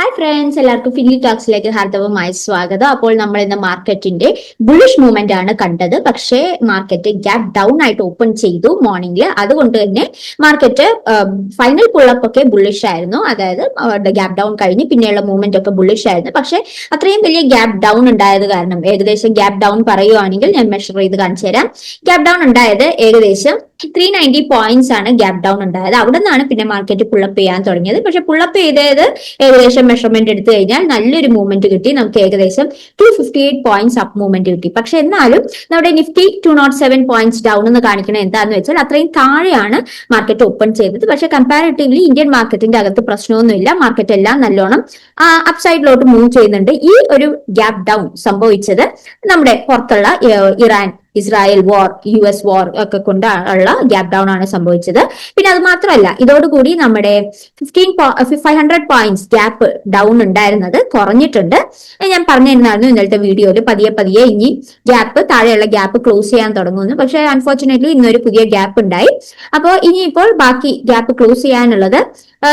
Hi friends, എല്ലാവർക്കും filly ടോക്സിലേക്ക് ഹാർദവമായ സ്വാഗതം. അപ്പോൾ നമ്മൾ ഇന്ന് മാർക്കറ്റിന്റെ ബുള്ളിഷ് മൂവ്മെന്റ് ആണ് കണ്ടത്. പക്ഷേ മാർക്കറ്റ് ഗ്യാപ് ഡൗൺ ആയിട്ട് ഓപ്പൺ ചെയ്തു മോർണിംഗിൽ. അതുകൊണ്ട് തന്നെ മാർക്കറ്റ് ഫൈനൽ പുള്ളപ്പ് ഒക്കെ ബുള്ളിഷ് ആയിരുന്നു. അതായത് ഗ്യാപ് ഡൗൺ കഴിഞ്ഞ് പിന്നെയുള്ള മൂവ്മെന്റ് ഒക്കെ ബുള്ളിഷ് ആയിരുന്നു. പക്ഷേ അത്രയും വലിയ ഗ്യാപ് ഡൗൺ ഉണ്ടായത് കാരണം ഏകദേശം ഗ്യാപ് ഡൗൺ പറയുവാണെങ്കിൽ ഞാൻ മെഷർ ചെയ്ത് കാണിച്ചു തരാം. ഗ്യാപ് ഡൗൺ ഉണ്ടായത് ഏകദേശം 390 പോയിന്റ്സ് ആണ് ഗ്യാപ് ഡൗൺ ഉണ്ടായത്. അവിടെ നിന്നാണ് പിന്നെ മാർക്കറ്റ് പുള്ളപ്പ് ചെയ്യാൻ തുടങ്ങിയത്. പക്ഷെ പുള്ളപ്പ് ചെയ്തത് ഏകദേശം മെഷർമെന്റ് എടുത്തു കഴിഞ്ഞാൽ നല്ലൊരു മൂവ്മെന്റ് കിട്ടി. നമുക്ക് ഏകദേശം 258 പോയിന്റ്സ് അപ്പ് മൂവ്മെന്റ് കിട്ടി. പക്ഷെ എന്നാലും നമ്മുടെ നിഫ്റ്റി 207 പോയിന്റ്സ് ഡൗൺ എന്ന് കാണിക്കണം. എന്താന്ന് വെച്ചാൽ അത്രയും താഴെയാണ് മാർക്കറ്റ് ഓപ്പൺ ചെയ്തത്. പക്ഷെ കമ്പാരിറ്റീവ്ലി ഇന്ത്യൻ മാർക്കറ്റിന്റെ അകത്ത് പ്രശ്നമൊന്നുമില്ല. മാർക്കറ്റ് എല്ലാം നല്ലോണം അപ്സൈഡിലോട്ട് മൂവ് ചെയ്യുന്നുണ്ട്. ഈ ഒരു ഗ്യാപ് ഡൗൺ സംഭവിച്ചത് നമ്മുടെ പുറത്തുള്ള ഇറാൻ ഇസ്രായേൽ വാർ, US വാർ ഒക്കെ കൊണ്ടുള്ള ഗ്യാപ് ഡൗൺ ആണ് സംഭവിച്ചത്. പിന്നെ അത് മാത്രമല്ല, ഇതോടുകൂടി നമ്മുടെ 500 പോയിന്റ്സ് ഗ്യാപ്പ് ഡൗൺ ഉണ്ടായിരുന്നത് കുറഞ്ഞിട്ടുണ്ട്. ഞാൻ പറഞ്ഞിരുന്നായിരുന്നു ഇന്നലത്തെ വീഡിയോയിൽ പതിയെ പതിയെ ഇനി താഴെയുള്ള ഗ്യാപ്പ് ക്ലോസ് ചെയ്യാൻ തുടങ്ങുന്നു. പക്ഷെ അൺഫോർച്ചുനേറ്റ്ലി ഇന്നൊരു പുതിയ ഗ്യാപ്പ് ഉണ്ടായി. അപ്പോൾ ഇനിയിപ്പോൾ ബാക്കി ഗ്യാപ്പ് ക്ലോസ് ചെയ്യാനുള്ളത്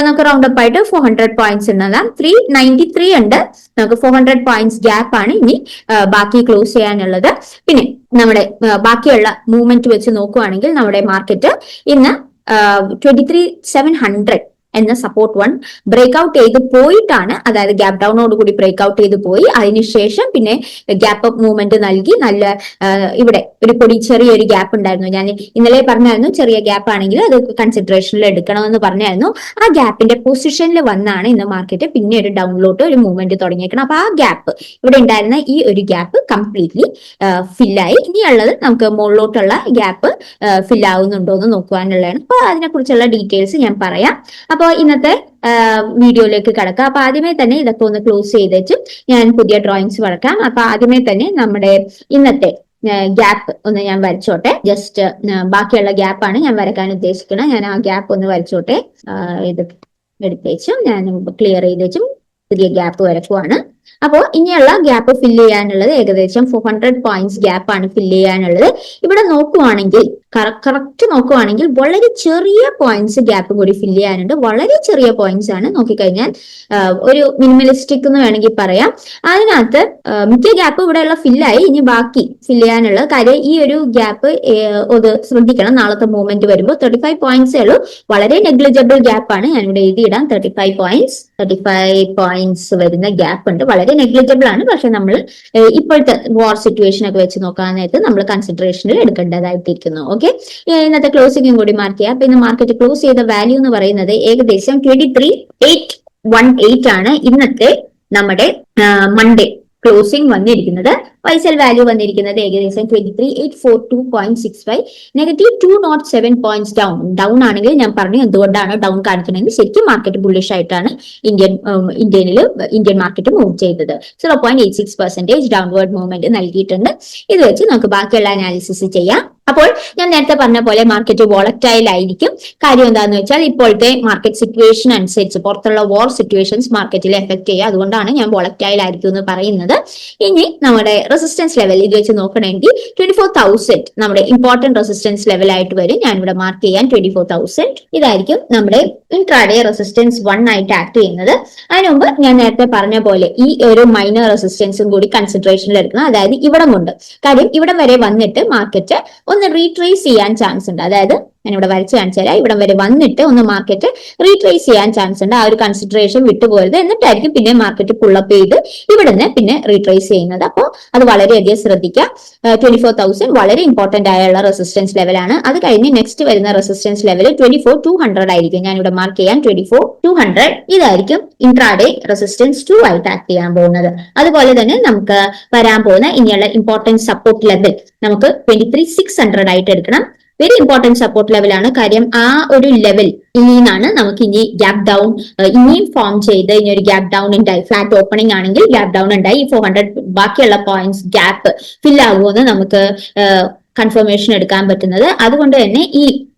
നമുക്ക് റൗണ്ട് അപ്പ് ആയിട്ട് 400 പോയിന്റ്സ് ഉള്ളതാണ്. 393 ഉണ്ട്. നമുക്ക് 400 പോയിന്റ്സ് ഗ്യാപ്പ് ആണ് ഇനി ബാക്കി ക്ലോസ് ചെയ്യാനുള്ളത്. പിന്നെ നമ്മുടെ ബാക്കിയുള്ള മൂവ്മെന്റ് വെച്ച് നോക്കുവാണെങ്കിൽ നമ്മുടെ മാർക്കറ്റ് ഇന്ന് 23,700 എന്ന സപ്പോർട്ട് വൺ ബ്രേക്ക് ഔട്ട് ചെയ്ത് പോയിട്ടാണ്, അതായത് ഗ്യാപ് ഡൗണോട് കൂടി ബ്രേക്ക് ഔട്ട് ചെയ്ത് പോയി. അതിനുശേഷം പിന്നെ ഗ്യാപ്പ് അപ്പ് മൂവ്മെന്റ് നൽകി നല്ല ഇവിടെ ഒരു ചെറിയൊരു ഗ്യാപ്പ് ഉണ്ടായിരുന്നു. ഞാൻ ഇന്നലെ പറഞ്ഞായിരുന്നു ചെറിയ ഗ്യാപ്പ് ആണെങ്കിൽ അത് കൺസിഡറേഷനിൽ എടുക്കണമെന്ന് പറഞ്ഞായിരുന്നു. ആ ഗ്യാപ്പിന്റെ പൊസിഷനിൽ വന്നാണ് ഇന്ന് മാർക്കറ്റ് പിന്നെ ഒരു ഡൗണിലോട്ട് ഒരു മൂവ്മെന്റ് തുടങ്ങിയേക്കണം. അപ്പൊ ആ ഗ്യാപ്പ് ഇവിടെ ഉണ്ടായിരുന്ന ഈ ഒരു ഗ്യാപ്പ് കംപ്ലീറ്റ്ലി ഫില്ലായി. ഇനിയുള്ളത് നമുക്ക് മുകളിലോട്ടുള്ള ഗ്യാപ്പ് ഫില്ലാവുന്നുണ്ടോ എന്ന് നോക്കുവാനുള്ളതാണ്. അപ്പൊ അതിനെക്കുറിച്ചുള്ള ഡീറ്റെയിൽസ് ഞാൻ പറയാം. അപ്പൊ ഇന്നത്തെ വീഡിയോയിലേക്ക് കടക്കാം. അപ്പൊ ആദ്യമേ തന്നെ ഇതൊക്കെ ഒന്ന് ക്ലോസ് ചെയ്തിട്ട് ഞാൻ പുതിയ ഡ്രോയിങ്സ് വരക്കാം. അപ്പൊ ആദ്യമേ തന്നെ നമ്മുടെ ഇന്നത്തെ ഗ്യാപ്പ് ഒന്ന് ഞാൻ വരച്ചോട്ടെ. ജസ്റ്റ് ബാക്കിയുള്ള ഗ്യാപ്പാണ് ഞാൻ വരക്കാൻ ഉദ്ദേശിക്കുന്നത്. ഞാൻ ആ ഗ്യാപ്പ് ഒന്ന് വരച്ചോട്ടെ. ഇത് എടുത്തേച്ചും ഞാൻ ക്ലിയർ ചെയ്തേച്ചും പുതിയ ഗ്യാപ്പ് വരക്കുവാണ്. അപ്പോൾ ഇനിയുള്ള ഗ്യാപ്പ് ഫില്ല് ചെയ്യാനുള്ളത് ഏകദേശം 400 പോയിന്റ്സ് ഗ്യാപ്പാണ് ഫില്ല് ചെയ്യാനുള്ളത്. ഇവിടെ നോക്കുവാണെങ്കിൽ കറക്റ്റ് നോക്കുവാണെങ്കിൽ വളരെ ചെറിയ പോയിന്റ്സ് ഗ്യാപ്പ് കൂടി ഫില്ല് ചെയ്യാനുണ്ട്. വളരെ ചെറിയ പോയിന്റ്സ് ആണ്. നോക്കിക്കഴിഞ്ഞാൽ ഒരു മിനിമലിസ്റ്റിക് എന്ന് വേണമെങ്കിൽ പറയാം. അതിനകത്ത് മിക്ക ഗ്യാപ്പ് ഇവിടെയുള്ള ഫില്ലായി. ഇനി ബാക്കി ഫില്ല് ചെയ്യാനുള്ള കാര്യം ഈ ഒരു ഗ്യാപ്പ് ഒന്ന് ശ്രദ്ധിക്കണം. നാളത്തെ മൂവ്മെന്റ് വരുമ്പോൾ 35 പോയിന്റ്സേ ഉള്ളൂ. വളരെ നെഗ്ലിജിബിൾ ഗ്യാപ്പാണ്. ഞാനിവിടെ എഴുതിയിടാം. 35 പോയിന്റ്സ് വരുന്ന ഗ്യാപ്പ് ഉണ്ട്. വളരെ നെഗ്ലിജിബിൾ ആണ്. പക്ഷെ നമ്മൾ ഇപ്പോഴത്തെ വാർ സിറ്റുവേഷൻ ഒക്കെ വെച്ച് നോക്കാനായിട്ട് നമ്മൾ കൺസിഡറേഷനിൽ എടുക്കേണ്ടതായിട്ടിരിക്കുന്നു. ഓക്കെ, ഇന്നത്തെ ക്ലോസിംഗും കൂടി മാർക്ക് ചെയ്യാം. അപ്പൊ ഇന്ന് മാർക്കറ്റ് ക്ലോസ് ചെയ്ത വാല്യൂ എന്ന് പറയുന്നത് ഏകദേശം 23,818 ആണ് ഇന്നത്തെ നമ്മുടെ മൺഡേ ക്ലോസിംഗ് വന്നിരിക്കുന്നത്. വൈസൽ വാല്യൂ വന്നിരിക്കുന്നത് ഏകദേശം 23,842.65, നെഗറ്റീവ് 207 പോയിന്റ്സ് ഡൗൺ ആണെങ്കിൽ ഞാൻ പറഞ്ഞു എന്തുകൊണ്ടാണ് ഡൗൺ കാണിക്കുന്നത്. ശരിക്കും മാർക്കറ്റ് ബുള്ളിഷ് ആയിട്ടാണ് ഇന്ത്യൻ മാർക്കറ്റ് മൂവ് ചെയ്തത്. 0.86% ഡൗൺവേർഡ് മൂവ്മെന്റ് നൽകിയിട്ടുണ്ട്. ഇത് വെച്ച് നമുക്ക് ബാക്കിയുള്ള അനാലിസിസ് ചെയ്യാം. അപ്പോൾ ഞാൻ നേരത്തെ പറഞ്ഞ പോലെ മാർക്കറ്റ് വോളറ്റൈൽ ആയിരിക്കും. കാര്യം എന്താണെന്ന് വെച്ചാൽ ഇപ്പോഴത്തെ മാർക്കറ്റ് സിറ്റുവേഷൻ അനുസരിച്ച് പുറത്തുള്ള വാർ സിറ്റുവേഷൻസ് മാർക്കറ്റിൽ എഫക്ട് ചെയ്യുക. അതുകൊണ്ടാണ് ഞാൻ വോളറ്റൈൽ ആയിരിക്കും എന്ന് പറയുന്നത്. ഇനി നമ്മുടെ റെസിസ്റ്റൻസ് ലെവൽ ഇത് വെച്ച് നോക്കണമെങ്കിൽ 24,000 നമ്മുടെ ഇമ്പോർട്ടന്റ് റെസിസ്റ്റൻസ് ലെവൽ ആയിട്ട് വരും. ഞാൻ ഇവിടെ മാർക്ക് ചെയ്യാൻ 24,000. ഇതായിരിക്കും നമ്മുടെ ഇൻട്രാഡേ റെസിസ്റ്റൻസ് 1 ആയിട്ട് ആക്ട് ചെയ്യുന്നത്. അതിനു മുമ്പ് ഞാൻ നേരത്തെ പറഞ്ഞ പോലെ ഈ ഒരു മൈനർ റെസിസ്റ്റൻസും കൂടി കൺസിഡറേഷനിൽ എടുക്കണം. അതായത് ഇവിടം കൊണ്ട്, കാര്യം ഇവിടം വരെ വന്നിട്ട് മാർക്കറ്റ് ഒന്ന് റീട്രേസ് ചെയ്യാൻ ചാൻസ് ഉണ്ട്. അതായത് ഞാൻ ഇവിടെ വരച്ച് കാണിച്ചു തരാം. ഇവിടം വരെ വന്നിട്ട് ഒന്ന് മാർക്കറ്റ് റീട്രേസ് ചെയ്യാൻ ചാൻസ് ഉണ്ട്. ആ ഒരു കൺസിഡറേഷൻ വിട്ടുപോകരുത്. എന്നിട്ടായിരിക്കും പിന്നെ മാർക്കറ്റ് പുള്ളപ്പ് ചെയ്ത് ഇവിടുന്ന് പിന്നെ റീട്രേസ് ചെയ്യുന്നത്. അപ്പോൾ അത് വളരെയധികം ശ്രദ്ധിക്കാം. 24,000 വളരെ ഇമ്പോർട്ടന്റ് ആയുള്ള റെസിസ്റ്റൻസ് ലെവലാണ്. അത് കഴിഞ്ഞ് നെക്സ്റ്റ് വരുന്ന റെസിസ്റ്റൻസ് ലെവൽ 24,200 ആയിരിക്കും. ഞാൻ ഇവിടെ മാർക്ക് ചെയ്യാൻ 24,200. ഇതായിരിക്കും ഇൻട്രാഡേ റെസിസ്റ്റൻസ് 2 ആയിട്ട് ആക്ട് ചെയ്യാൻ പോകുന്നത്. അതുപോലെ തന്നെ നമുക്ക് വരാൻ പോകുന്ന ഇനിയുള്ള ഇമ്പോർട്ടന്റ് സപ്പോർട്ട് ലെവൽ നമുക്ക് 23,600 ആയിട്ട് എടുക്കണം. വെരി ഇമ്പോർട്ടന്റ് സപ്പോർട്ട് ലെവലാണ്. കാര്യം ആ ഒരു ലെവൽ നിന്നാണ് നമുക്ക് ഇനി ഗ്യാപ് ഡൗൺ ഇനിയും ഫോം ചെയ്ത് ഇനി ഒരു ഗ്യാപ് ഡൗൺ ഉണ്ടായി. ഫ്ലാറ്റ് ഓപ്പണിംഗ് ആണെങ്കിൽ ഗ്യാപ് ഡൗൺ ഉണ്ടായി 400 ബാക്കിയുള്ള പോയിന്റ്സ് ഗ്യാപ്പ് ഫിൽ ആകുമെന്ന് നമുക്ക് കൺഫർമേഷൻ എടുക്കാൻ പറ്റുന്നത്. അതുകൊണ്ട് തന്നെ ഈ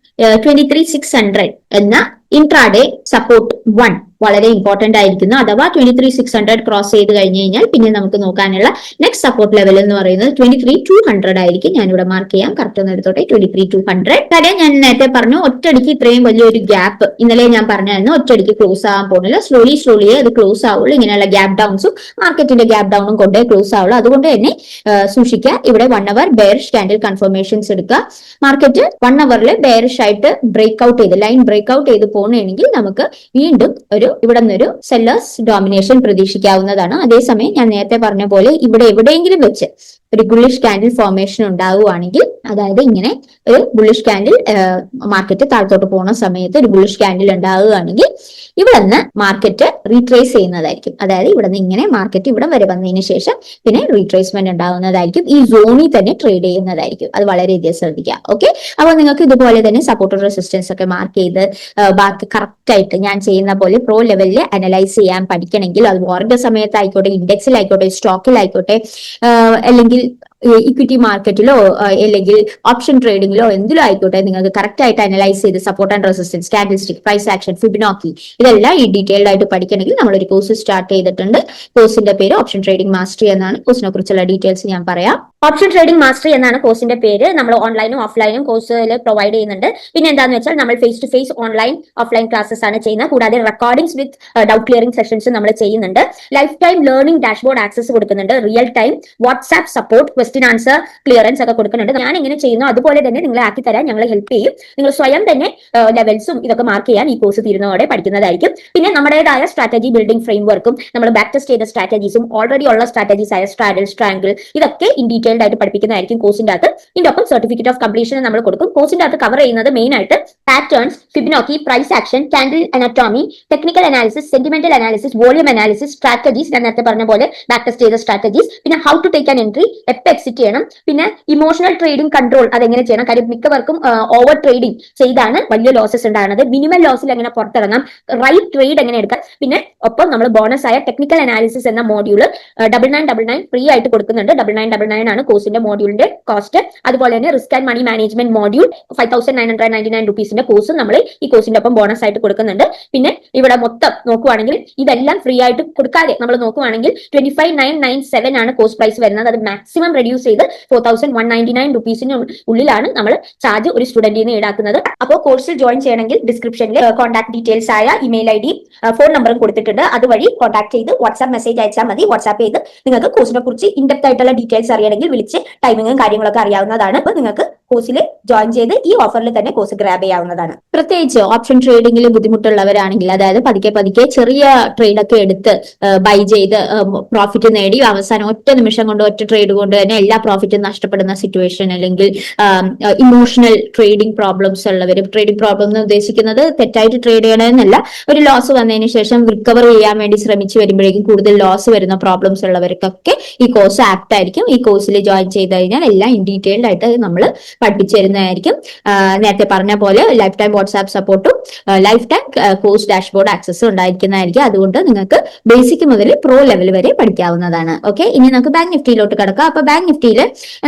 23,600 എന്ന ഇൻട്രാഡേ സപ്പോർട്ട് 1 വളരെ ഇമ്പോർട്ടന്റ് ആയിരിക്കുന്നു. അഥവാ 23,600 ക്രോസ് ചെയ്ത് കഴിഞ്ഞു കഴിഞ്ഞാൽ പിന്നെ നമുക്ക് നോക്കാനുള്ള നെക്സ്റ്റ് സപ്പോർട്ട് ലെവൽ എന്ന് പറയുന്നത് 23,200 ആയിരിക്കും. ഞാനിവിടെ മാർക്ക് ചെയ്യാം, കറക്റ്റ് ഒന്ന് എടുത്തോട്ടെ. 23,200. കാര്യം ഞാൻ നേരത്തെ പറഞ്ഞു, ഒറ്റയടിക്ക് ഇത്രയും വലിയൊരു ഗ്യാപ്പ് ഇന്നലെ ഞാൻ പറഞ്ഞായിരുന്നു ഒറ്റയടിക്ക് ക്ലോസ് ആകാൻ പോകുന്നില്ല. സ്ലോലി അത് ക്ലോസ് ആവുള്ളൂ. ഇങ്ങനെയുള്ള ഗ്യാപ് ഡൗൺസും മാർക്കറ്റിന്റെ ഗ്യാപ് ഡൗണും കൊണ്ടേ ക്ലോസ് ആവുള്ളൂ. അതുകൊണ്ട് തന്നെ സൂക്ഷിക്കുക. ഇവിടെ 1 അവർ ബെയറിഷ് ക്യാൻഡിൽ കൺഫർമേഷൻസ് എടുക്കുക. മാർക്കറ്റ് 1 അവറിൽ ബെയറിഷ് ആയിട്ട് ബ്രേക്ക് ഔട്ട് ചെയ്ത് ലൈൻ ബ്രേക്ക് ഔട്ട് ചെയ്ത് പോകണമെങ്കിൽ നമുക്ക് വീണ്ടും ഇവിടെ നിന്നൊരു സെല്ലേഴ്സ് ഡോമിനേഷൻ പ്രതീക്ഷിക്കാവുന്നതാണ്. അതേസമയം ഞാൻ നേരത്തെ പറഞ്ഞ പോലെ ഇവിടെ എവിടെയെങ്കിലും വെച്ച് ഒരു ബുള്ളിഷ് ക്യാൻഡിൽ ഫോർമേഷൻ ഉണ്ടാവുകയാണെങ്കിൽ, അതായത് ഇങ്ങനെ ഒരു ബുള്ളിഷ് ക്യാൻഡിൽ മാർക്കറ്റ് താഴത്തോട്ട് പോകുന്ന സമയത്ത് ഒരു ബുള്ളിഷ് ക്യാൻഡിൽ ഉണ്ടാവുകയാണെങ്കിൽ ഇവിടെ നിന്ന് മാർക്കറ്റ് റീട്രേസ് ചെയ്യുന്നതായിരിക്കും. അതായത് ഇവിടെ നിന്ന് ഇങ്ങനെ മാർക്കറ്റ് ഇവിടെ വരെ വന്നതിന് ശേഷം പിന്നെ റീട്രേസ്മെന്റ് ഉണ്ടാവുന്നതായിരിക്കും. ഈ സോണിൽ തന്നെ ട്രേഡ് ചെയ്യുന്നതായിരിക്കും. അത് വളരെയധികം ശ്രദ്ധിക്കുക. ഓക്കെ, അപ്പോൾ നിങ്ങൾക്ക് ഇതുപോലെ തന്നെ സപ്പോർട്ട് റെസിസ്റ്റൻസ് ഒക്കെ മാർക്ക് ചെയ്ത് ബാക്കി കറക്റ്റ് ആയിട്ട് ഞാൻ ചെയ്യുന്ന പോലെ പ്രോ ലെവലിൽ അനലൈസ് ചെയ്യാൻ പഠിക്കണമെങ്കിൽ, അത് വാറിന്റെ സമയത്തായിക്കോട്ടെ, ഇൻഡെക്സിലായിക്കോട്ടെ, സ്റ്റോക്കിലായിക്കോട്ടെ, അല്ലെങ്കിൽ ഇക്വിറ്റി മാർക്കറ്റിലോ അല്ലെങ്കിൽ ഓപ്ഷൻ ട്രേഡിംഗിലോ എന്തിലും ആയിക്കോട്ടെ, നിങ്ങൾക്ക് കറക്റ്റ് ആയിട്ട് അനലൈസ് ചെയ്ത് support and resistance, candlestick, price action, Fibonacci ഇതെല്ലാം ഈ ഡീറ്റെയിൽഡ് ആയിട്ട് പഠിക്കണമെങ്കിൽ നമ്മളൊരു കോഴ്സ് സ്റ്റാർട്ട് ചെയ്തിട്ടുണ്ട്. കോഴ്സിന്റെ പേര് ഓപ്ഷൻ ട്രേഡിംഗ് മാസ്റ്ററി എന്നാണ്. കോഴ്സിനെ കുറിച്ചുള്ള ഡീറ്റെയിൽസ് ഞാൻ പറയാം. ഓപ്ഷൻ ട്രേഡിംഗ് മാസ്റ്ററി എന്നാണ് കോഴ്സിന്റെ പേര്. നമ്മൾ ഓൺലൈനും ഓഫ്ലൈനും കോഴ്സിൽ പ്രൊവൈഡ് ചെയ്യുന്നുണ്ട്. പിന്നെ എന്താണെന്ന് വെച്ചാൽ നമ്മൾ face to face online offline classes ആണ് ചെയ്യുന്നത്. കൂടാതെ recordings with doubt clearing sessions നമ്മൾ ചെയ്യുന്നുണ്ട്. Lifetime learning dashboard access കൊടുക്കുന്നുണ്ട്. Real time WhatsApp support, question answer clearance ഒക്കെ കൊടുക്കുന്നുണ്ട്. ഞാൻ എങ്ങനെ ചെയ്യുന്നു അതുപോലെ തന്നെ നിങ്ങളെ ആക്കി തരാൻ ഞങ്ങൾ ഹെൽപ്പ് ചെയ്യും. നിങ്ങൾ സ്വയം തന്നെ ലെവൽസും ഇതൊക്കെ മാർക്ക് ചെയ്യാൻ ഈ കോഴ്സ് തീരുന്നതോടെ പഠിക്കുന്നതായിരിക്കും. പിന്നെ നമ്മുടേതായ സ്ട്രാറ്റജി ബിൽഡിംഗ് ഫ്രെയിം വർക്കും നമ്മൾ ബാക്ക് ടെസ്റ്റ് ചെയ്ത സ്ട്രാറ്റജീസും ഓൾറെഡി ഉള്ള സ്ട്രാറ്റജീസ് ആയ സ്ട്രാഡിൽ, സ്ട്രാങ്കിൾ ഇതൊക്കെ ഇൻ ഡീറ്റെയിൽഡ് ആയിട്ട് പഠിപ്പിക്കുന്നതായിരിക്കും കോഴ്സിന്റെ അകത്ത്. ഇതിന്റെ ഒപ്പം സർട്ടിഫിക്കറ്റ് ഓഫ് കംപ്ലീഷൻ നമ്മൾ കൊടുക്കും. കോഴ്സിന്റെ അകത്ത് കവർ ചെയ്യുന്നത് മെയിൻ ആയിട്ട് patterns, Fibonacci, price action, candle anatomy, technical analysis, sentimental analysis, volume analysis, strategies, ഞാൻ നേരത്തെ പറഞ്ഞ പോലെ ബാക്ക് ടെസ്റ്റ് ചെയ്ത സ്ട്രാറ്റജീസ്, പിന്നെ how to take an entry, എപ്പോൾ എക്സിറ്റ് ചെയ്യണം, പിന്നെ ഇമോഷണൽ ട്രേഡിംഗ് കൺട്രോൾ അതെങ്ങനെ ചെയ്യണം. കാര്യം മിക്കവർക്കും ഓവർ ട്രേഡിംഗ് ചെയ്താണ് വലിയ ലോസസ് ഉണ്ടാകുന്നത്. മിനിമം ലോസിൽ എങ്ങനെ പുറത്തിറങ്ങാം, റൈറ്റ് ട്രേഡ് എങ്ങനെ എടുക്കാം. പിന്നെ ഒപ്പം നമ്മൾ ബോണസ് ആയ ടെക്നിക്കൽ അനാലിസിസ് എന്ന മോഡ്യൂൾ 9999 ഫ്രീ ആയിട്ട് കൊടുക്കുന്നുണ്ട്. 9999 ആണ് കോഴ്സിന്റെ മോഡ്യൂളിന്റെ കോസ്റ്റ്. അതുപോലെ തന്നെ risk and money management module 5999 റുപ്പീസിന്റെ കോഴ്സും നമ്മൾ ഈ കോഴ്സിന്റെ ഒപ്പം ബോണസ് ആയിട്ട് കൊടുക്കുന്നുണ്ട്. പിന്നെ ഇവിടെ മൊത്തം നോക്കുവാണെങ്കിൽ ഇതെല്ലാം ഫ്രീ ആയിട്ട് കൊടുക്കാതെ നമ്മൾ നോക്കുവാണെങ്കിൽ 25,997 ആണ് കോഴ്സ് പ്രൈസ് വരുന്നത്. അത് മാക്സിമം റെഡ്യൂസ് ചെയ്ത് 4,199 റുപ്പീസിന് ഉള്ളിലാണ് നമ്മൾ ചാർജ് ഒരു സ്റ്റുഡന്റിൽ നിന്ന് ഈടാക്കുന്നത്. അപ്പോൾ കോഴ്സിൽ ജോയിൻ ചെയ്യണമെങ്കിൽ ഡിസ്ക്രിപ്ഷനിൽ കോൺടാക്ട് ഡീറ്റെയിൽസ് ആയ ഇമെയിൽ ID, ഫോൺ നമ്പറും കൊടുത്തിട്ടുണ്ട്. അതുവഴി കോൺടാക്ട് ചെയ്ത് വാട്സ്ആപ്പ് മെസ്സേജ് അയച്ചാൽ മതി. വാട്സ്ആപ്പ് ചെയ്ത് നിങ്ങൾക്ക് കോഴ്സിനെ കുറിച്ച് ഇൻഡെപ്ത് ആയിട്ടുള്ള ഡീറ്റെയിൽസ് അറിയണമെങ്കിൽ വിളിച്ച് ടൈമിങ്ങും കാര്യങ്ങളൊക്കെ അറിയാവുന്നതാണ്. അപ്പോൾ നിങ്ങൾക്ക് കോഴ്സിൽ ജോയിൻ ചെയ്ത് ഈ ഓഫറിൽ തന്നെ കോഴ്സ് ഗ്രാബ് ചെയ്യാവുന്നതാണ്. പ്രത്യേകിച്ച് ഓപ്ഷൻ ട്രേഡിംഗിൽ ബുദ്ധിമുട്ടുള്ളവരാണെങ്കിൽ, അതായത് പതുക്കെ ചെറിയ ട്രേഡ് ഒക്കെ എടുത്ത് ബൈ ചെയ്ത് പ്രോഫിറ്റ് നേടി അവസാനം ഒറ്റ നിമിഷം കൊണ്ട് ഒറ്റ ട്രേഡ് കൊണ്ട് തന്നെ എല്ലാ പ്രോഫിറ്റും നഷ്ടപ്പെടുന്ന സിറ്റുവേഷൻ, അല്ലെങ്കിൽ ഇമോഷണൽ ട്രേഡിംഗ് പ്രോബ്ലംസ് ഉള്ളവർ, ട്രേഡിംഗ് പ്രോബ്ലം എന്ന് ഉദ്ദേശിക്കുന്നത് തെറ്റായിട്ട് ട്രേഡ് ചെയ്യണമെന്നല്ല, ഒരു ലോസ് വന്നതിന് ശേഷം റിക്കവർ ചെയ്യാൻ വേണ്ടി ശ്രമിച്ചു വരുമ്പോഴേക്കും കൂടുതൽ ലോസ് വരുന്ന പ്രോബ്ലംസ് ഉള്ളവർക്കൊക്കെ ഈ കോഴ്സ് ആപ്റ്റ് ആയിരിക്കും. ഈ കോഴ്സിൽ ജോയിൻ ചെയ്ത് കഴിഞ്ഞാൽ എല്ലാം ഇൻ ഡീറ്റെയിൽഡ് ആയിട്ട് നമ്മൾ പഠിപ്പിച്ചു തരുന്നതായിരിക്കും. നേരത്തെ പറഞ്ഞ പോലെ ലൈഫ് ടൈം വാട്സ്ആപ്പ് സപ്പോർട്ടും ലൈഫ് ടൈം കോഴ്സ് ഡാഷ്ബോർഡ് ആക്സസും ഉണ്ടായിരിക്കുന്നതായിരിക്കും. അതുകൊണ്ട് നിങ്ങൾക്ക് ബേസിക് മുതൽ പ്രോ ലെവൽ വരെ പഠിക്കാവുന്നതാണ്. ഓക്കെ, ഇനി നമുക്ക് ബാങ്ക് നിഫ്റ്റിയിലോട്ട് കിടക്കാം. അപ്പൊ ബാങ്ക് നിഫ്റ്റിയിൽ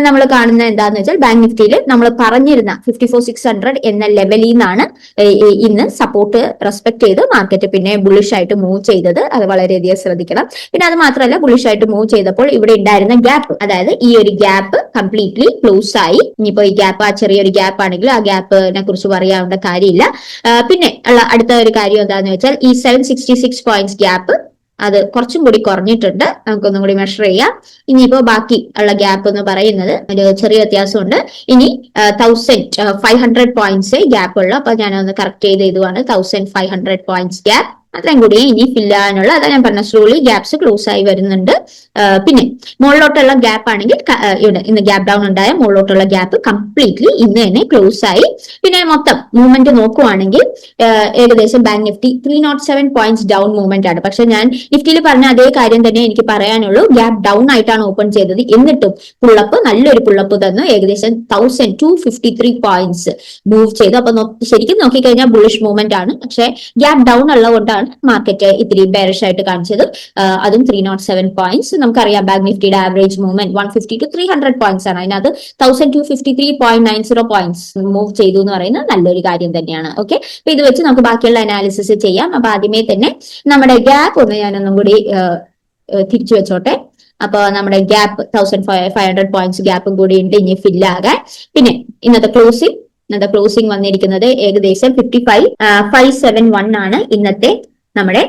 നമ്മൾ കാണുന്നത് എന്താന്ന് വെച്ചാൽ, ബാങ്ക് നിഫ്റ്റിയിൽ നമ്മൾ പറഞ്ഞിരുന്ന 54,600 എന്ന ലെവലിൽ നിന്നാണ് ഇന്ന് സപ്പോർട്ട് റെസ്പെക്ട് ചെയ്ത് മാർക്കറ്റ് പിന്നെ ബുള്ളിഷ് ആയിട്ട് മൂവ് ചെയ്തത്. അത് വളരെയധികം ശ്രദ്ധിക്കണം. പിന്നെ അത് മാത്രമല്ല, ബുള്ളിഷ് ആയിട്ട് മൂവ് ചെയ്തപ്പോൾ ഇവിടെ ഉണ്ടായിരുന്ന ഗ്യാപ്പ്, അതായത് ഈ ഒരു ഗ്യാപ്പ് കംപ്ലീറ്റ്ലി ക്ലോസ് ആയി. ഇനിയിപ്പോ ഈ ഗ്യാപ്പ് ചെറിയൊരു ഗ്യാപ്പ് ആണെങ്കിൽ ആ ഗ്യാപ്പിനെ കുറിച്ച് പറയാവേണ്ട കാര്യമില്ല. പിന്നെ ഉള്ള അടുത്ത ഒരു കാര്യം എന്താന്ന് വെച്ചാൽ, ഈ 766 പോയിന്റ്സ് ഗ്യാപ്പ് അത് കുറച്ചും കൂടി കുറഞ്ഞിട്ടുണ്ട്. നമുക്കൊന്നും കൂടി മെഷർ ചെയ്യാം. ഇനിയിപ്പോ ബാക്കി ഉള്ള ഗ്യാപ്പ് എന്ന് പറയുന്നത് ഒരു ചെറിയ വ്യത്യാസമുണ്ട്. ഇനി 1500 പോയിന്റ്സ് ഗ്യാപ്പ് ഉള്ളു. അപ്പൊ ഞാനൊന്ന് കറക്റ്റ് ചെയ്ത് ഇതുമാണ് 1500 പോയിന്റ്സ് ഗ്യാപ്പ്. അത്രയും കൂടി ഇനി ഫില്ല് ചെയ്യാനുള്ള, അതാ ഞാൻ പറഞ്ഞ സ്ലോലി ഗ്യാപ്സ് ക്ലോസ് ആയി വരുന്നുണ്ട്. പിന്നെ മുകളിലോട്ടുള്ള ഗ്യാപ്പ് ആണെങ്കിൽ ഇവിടെ ഇന്ന് ഗ്യാപ്പ് ഡൗൺ ഉണ്ടായ മുകളിലോട്ടുള്ള ഗ്യാപ്പ് കംപ്ലീറ്റ്ലി ഇന്ന് തന്നെ ക്ലോസ് ആയി. പിന്നെ മൊത്തം മൂവ്മെന്റ് നോക്കുവാണെങ്കിൽ ഏകദേശം bank Nifty 307 points down movement ആണ്. പക്ഷെ ഞാൻ നിഫ്റ്റിയിൽ പറഞ്ഞ അതേ കാര്യം തന്നെ എനിക്ക് പറയാനുള്ളൂ. ഗ്യാപ്പ് ഡൗൺ ആയിട്ടാണ് ഓപ്പൺ ചെയ്തത്. എന്നിട്ടും പുള്ളപ്പ്, നല്ലൊരു പുള്ളപ്പ് തന്നു. ഏകദേശം 1253 പോയിന്റ്സ് മൂവ് ചെയ്തു. അപ്പൊ ശരിക്കും നോക്കിക്കഴിഞ്ഞാൽ ബുള്ളിഷ് മൂവ്മെന്റ് ആണ്. പക്ഷെ ഗ്യാപ്പ് ഡൗൺ ഉള്ളതുകൊണ്ടാണ് കൊണ്ടാണ് മാർക്കറ്റ് ഇത്തിരി ബെയറിഷ് ആയിട്ട് കാണിച്ചത്. അതും 307 പോയിന്റ്സ്. നമുക്കറിയാം ബാങ്ക് നിഫ്റ്റിയുടെ ആവറേജ് മൂവ്മെന്റ് 150 to 300 പോയിന്റ്സ് ആണ്. അതിനകത്ത് 1253.90 പോയിന്റ്സ് മൂവ് ചെയ്തു എന്ന് പറയുന്നത് നല്ലൊരു കാര്യം തന്നെയാണ്. ഓക്കെ, അപ്പൊ ഇത് വെച്ച് നമുക്ക് ബാക്കിയുള്ള അനാലിസിസ് ചെയ്യാം. അപ്പൊ ആദ്യമേ തന്നെ നമ്മുടെ ഗ്യാപ്പ് ഒന്ന് ഞാനൊന്നും കൂടി തിരിച്ചു വെച്ചോട്ടെ. അപ്പൊ നമ്മുടെ ഗ്യാപ്പ് 1500 പോയിന്റ്സ് ഗ്യാപ്പും കൂടി ഉണ്ട് ഇനി ഫില്ലാകാൻ. പിന്നെ ഇന്നത്തെ ക്ലോസിംഗ് വന്നിരിക്കുന്നത് ഏകദേശം 55,571 ആണ് ഇന്നത്തെ നമ്മുടെ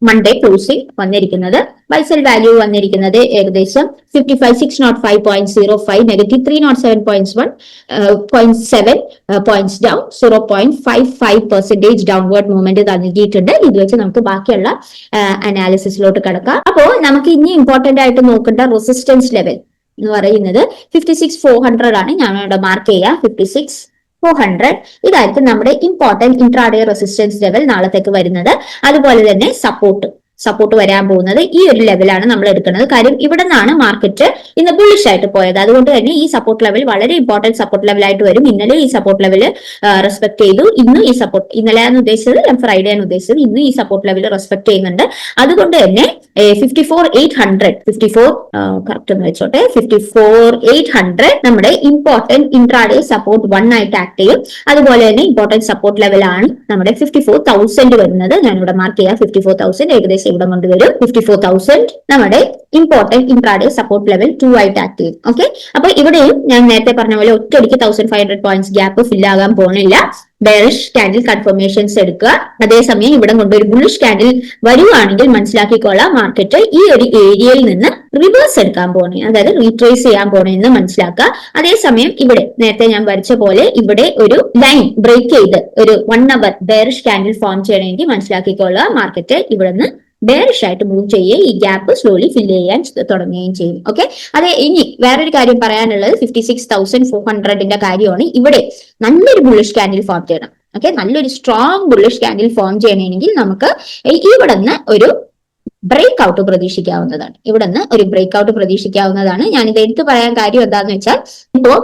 മൺഡേ ക്ലോസിംഗ് വന്നിരിക്കുന്നത്. ബൈസെൽ വാല്യൂ വന്നിരിക്കുന്നത് ഏകദേശം 55,605.05 negative 307.1 points down 0.55% downward movement നൽകിയിട്ടുണ്ട്. ഇത് വെച്ച് നമുക്ക് ബാക്കിയുള്ള അനാലിസിസിലോട്ട് കിടക്കാം. അപ്പോൾ നമുക്ക് ഇനി ഇമ്പോർട്ടന്റ് ആയിട്ട് നോക്കേണ്ട റെസിസ്റ്റൻസ് ലെവൽ എന്ന് പറയുന്നത് 56,400 ആണ്. ഞാൻ ഇവിടെ മാർക്ക് ചെയ്യാം 56,400. ഇതായിരിക്കും നമ്മുടെ ഇമ്പോർട്ടന്റ് ഇൻട്രാഡേ റെസിസ്റ്റൻസ് ലെവൽ നാളത്തേക്ക് വരുന്നത്. അതുപോലെ തന്നെ സപ്പോർട്ട് വരാൻ പോകുന്നത് ഈ ഒരു ലെവലാണ് നമ്മൾ എടുക്കുന്നത്. കാര്യം ഇവിടെ നിന്നാണ് മാർക്കറ്റ് ഇന്ന് ബുള്ളിഷ് ആയിട്ട് പോയത്. അതുകൊണ്ട് തന്നെ ഈ സപ്പോർട്ട് ലെവൽ വളരെ ഇമ്പോർട്ടന്റ് സപ്പോർട്ട് ലെവൽ ആയിട്ട് വരും. ഇന്നലെ ഈ സപ്പോർട്ട് ലെവൽ റെസ്പെക്ട് ചെയ്തു. ഇന്നും ഈ സപ്പോർട്ട്, ഇന്നലെയാണ് ഉദ്ദേശിച്ചത്, ഞാൻ ഫ്രൈഡേ ആണ് ഉദ്ദേശിച്ചത്. ഇന്നും ഈ സപ്പോർട്ട് ലെവൽ റെസ്പെക്ട് ചെയ്യുന്നുണ്ട്. അതുകൊണ്ട് തന്നെ 54,800 കറക്റ്റ് എന്ന് വെച്ചോട്ടെ, 54,800 നമ്മുടെ ഇമ്പോർട്ടന്റ് ഇൻട്രാഡേ സപ്പോർട്ട് 1 ആയിട്ട് ആക്ട് ചെയ്യും. അതുപോലെ തന്നെ ഇമ്പോർട്ടന്റ് സപ്പോർട്ട് ലെവൽ ആണ് നമ്മുടെ 54,000 വരുന്നത്. ഞാനിവിടെ മാർക്ക് ചെയ്യാം 54,000. ഏകദേശം ഇവിടെ കൊണ്ടുവരും 54,000 നമ്മുടെ ഇമ്പോർട്ടന്റ് ഇൻട്രാഡേ സപ്പോർട്ട് ലെവൽ 2 ആയിട്ട് ആക്ട് ചെയ്യും. ഓക്കെ, അപ്പൊ ഇവിടെയും ഞാൻ നേരത്തെ പറഞ്ഞ പോലെ ഒറ്റയടിക്ക് 1500 പോയിന്റ്സ് ഗ്യാപ്പ് ഫില്ലാകാൻ പോണില്ല. ബെയറിഷ് ക്യാൻഡിൽ കൺഫർമേഷൻസ് എടുക്കുക. അതേസമയം ഇവിടെ കൊണ്ട് ഒരു ബുള്ളിഷ് ക്യാൻഡിൽ വരുവാണെങ്കിൽ മനസ്സിലാക്കിക്കൊള്ളാം, മാർക്കറ്റ് ഈ ഒരു ഏരിയയിൽ നിന്ന് റിവേഴ്സ് എടുക്കാൻ പോണേ, അതായത് റീട്രേസ് ചെയ്യാൻ പോണെന്ന് മനസ്സിലാക്കുക. അതേസമയം ഇവിടെ നേരത്തെ ഞാൻ വരച്ച പോലെ ഇവിടെ ഒരു ലൈൻ ബ്രേക്ക് ചെയ്ത് ഒരു 1 അവർ ബെയറിഷ് ക്യാൻഡിൽ ഫോം ചെയ്യണമെങ്കിൽ മനസ്സിലാക്കിക്കൊള്ളുക, മാർക്കറ്റ് ഇവിടെ നിന്ന് ബെയറിഷ് ആയിട്ട് മൂവ് ചെയ്യുകയും ഈ ഗ്യാപ്പ് സ്ലോലി ഫില്ല് ചെയ്യാൻ തുടങ്ങുകയും ചെയ്യും. ഓക്കെ, അതെ. ഇനി വേറൊരു കാര്യം പറയാനുള്ളത് 56,400ന്റെ കാര്യമാണ്. ഇവിടെ നല്ലൊരു ബുള്ളിഷ് ക്യാൻഡിൽ ഫോം ചെയ്യണം. ഓക്കെ, നല്ലൊരു സ്ട്രോങ് ബുള്ളിഷ് ക്യാൻഡിൽ ഫോം ചെയ്യണമെങ്കിൽ നമുക്ക് ഇവിടെ നിന്ന് ഒരു ബ്രേക്ക് ഔട്ട് പ്രതീക്ഷിക്കാവുന്നതാണ്. ഞാനിത് എടുത്തു പറയാൻ കാര്യം എന്താന്ന് വെച്ചാൽ ഇപ്പോ